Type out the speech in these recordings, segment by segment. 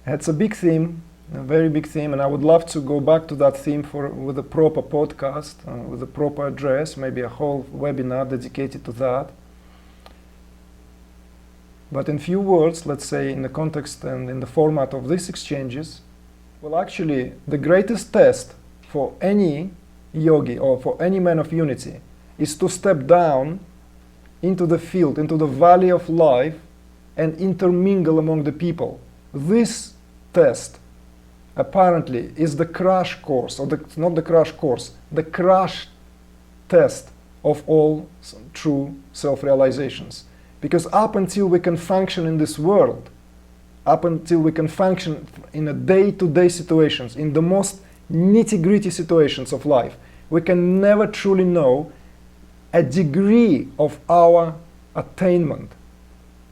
It's a big theme, a very big theme, and I would love to go back to that theme with a proper podcast, with a proper address, maybe a whole webinar dedicated to that. But in few words, let's say in the context and in the format of these exchanges, well, actually, the greatest test for any yogi or for any man of unity is to step down into the field, into the valley of life, and intermingle among the people. This test, apparently, is the crash course, or not the crash course, the crash test of all true self-realizations. Because up until we can function in this world, up until we can function in a day-to-day situations, in the most nitty-gritty situations of life, we can never truly know a degree of our attainment.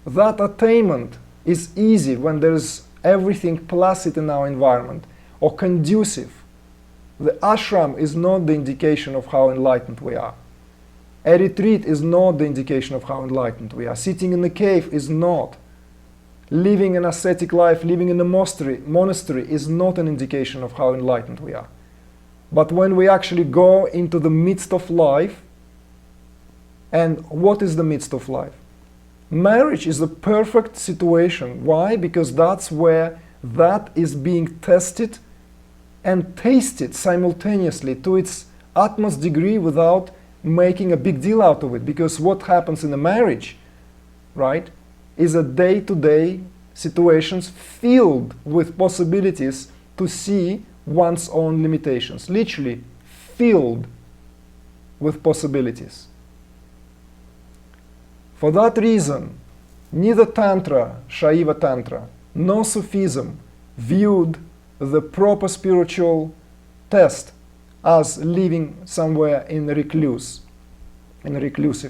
That attainment is easy when there is everything placid in our environment or conducive. The ashram is not the indication of how enlightened we are. A retreat is not the indication of how enlightened we are. Sitting in the cave is not. Living an ascetic life, living in a monastery is not an indication of how enlightened we are. But when we actually go into the midst of life, and what is the midst of life? Marriage is the perfect situation. Why? Because that's where that is being tested and tasted simultaneously to its utmost degree without making a big deal out of it. Because what happens in a marriage, right, is a day-to-day situations filled with possibilities to see one's own limitations. Literally filled with possibilities. For that reason, neither Tantra, Shaiva Tantra, nor Sufism viewed the proper spiritual test as living somewhere in reclusive,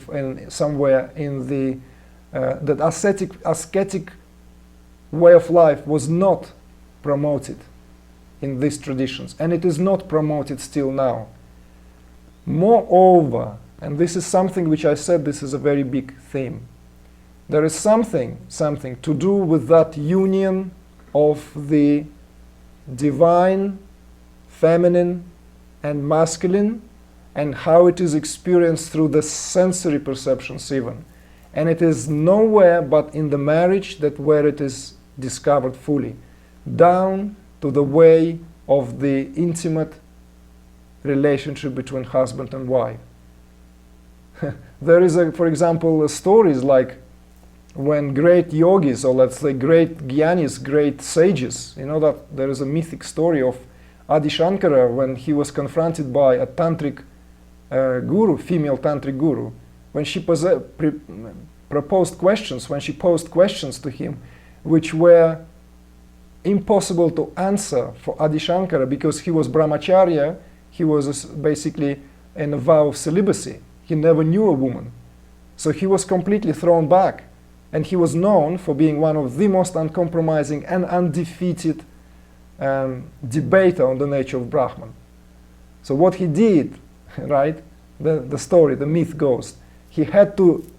and somewhere in the that ascetic way of life was not promoted in these traditions, and it is not promoted still now. Moreover, and this is something which I said this is a very big theme, there is something to do with that union of the divine, feminine, and masculine, and how it is experienced through the sensory perceptions even. And it is nowhere but in the marriage that where it is discovered fully, down to the way of the intimate relationship between husband and wife. There is, for example, stories like when great yogis, or let's say great jnanis, great sages, you know that there is a mythic story of Adi Shankara when he was confronted by a tantric guru, female tantric guru, when she proposed questions, when she posed questions to him, which were impossible to answer for Adi Shankara because he was brahmacharya, he was basically in a vow of celibacy. He never knew a woman. So he was completely thrown back. And he was known for being one of the most uncompromising and undefeated debater on the nature of Brahman. So what he did, right, the story, the myth goes, he had to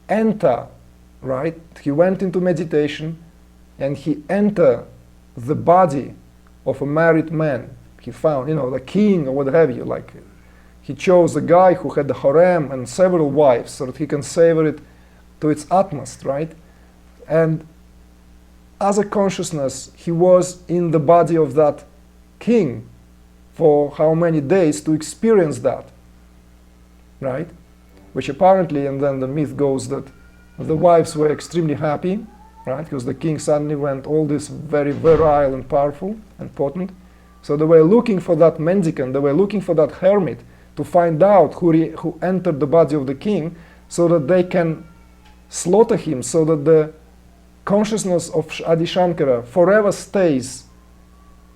enter, right, he went into meditation and he entered the body of a married man. He found, the king or what have you, like he chose a guy who had the harem and several wives so that he can savor it to its utmost, right? And as a consciousness, he was in the body of that king for how many days to experience that, right? Which apparently, and then the myth goes that the wives were extremely happy, right? Because the king suddenly went all this very virile and powerful and potent. So they were looking for that mendicant, they were looking for that hermit to find out who entered the body of the king so that they can slaughter him, so that the consciousness of Adi Shankara forever stays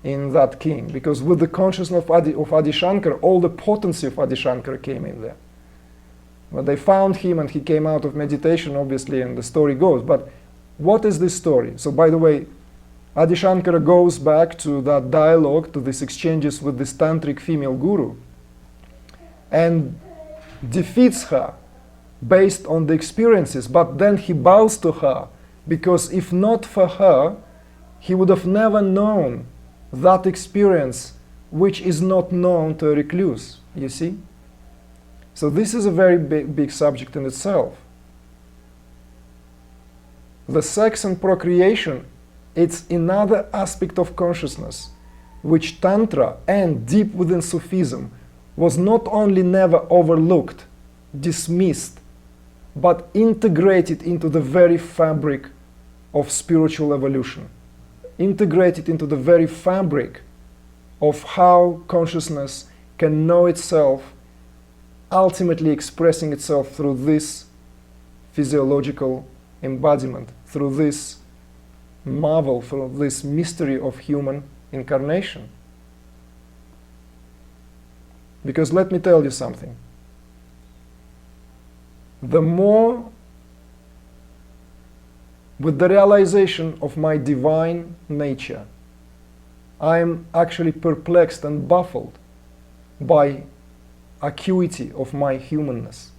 in that king. Because with the consciousness of Adi Shankara, all the potency of Adi Shankara came in there. But they found him and he came out of meditation, obviously, and the story goes. But what is this story? So by the way, Adi Shankara goes back to that dialogue, to these exchanges with this tantric female guru, and defeats her based on the experiences, but then he bows to her, because if not for her, he would have never known that experience which is not known to a recluse, you see? So this is a very big subject in itself. The sex and procreation, it's another aspect of consciousness, which Tantra and deep within Sufism was not only never overlooked, dismissed, but integrated into the very fabric of spiritual evolution, integrated into the very fabric of how consciousness can know itself, ultimately expressing itself through this physiological embodiment, through this marvel, through this mystery of human incarnation. Because let me tell you something. The more, with the realization of my divine nature, I am actually perplexed and baffled by acuity of my humanness.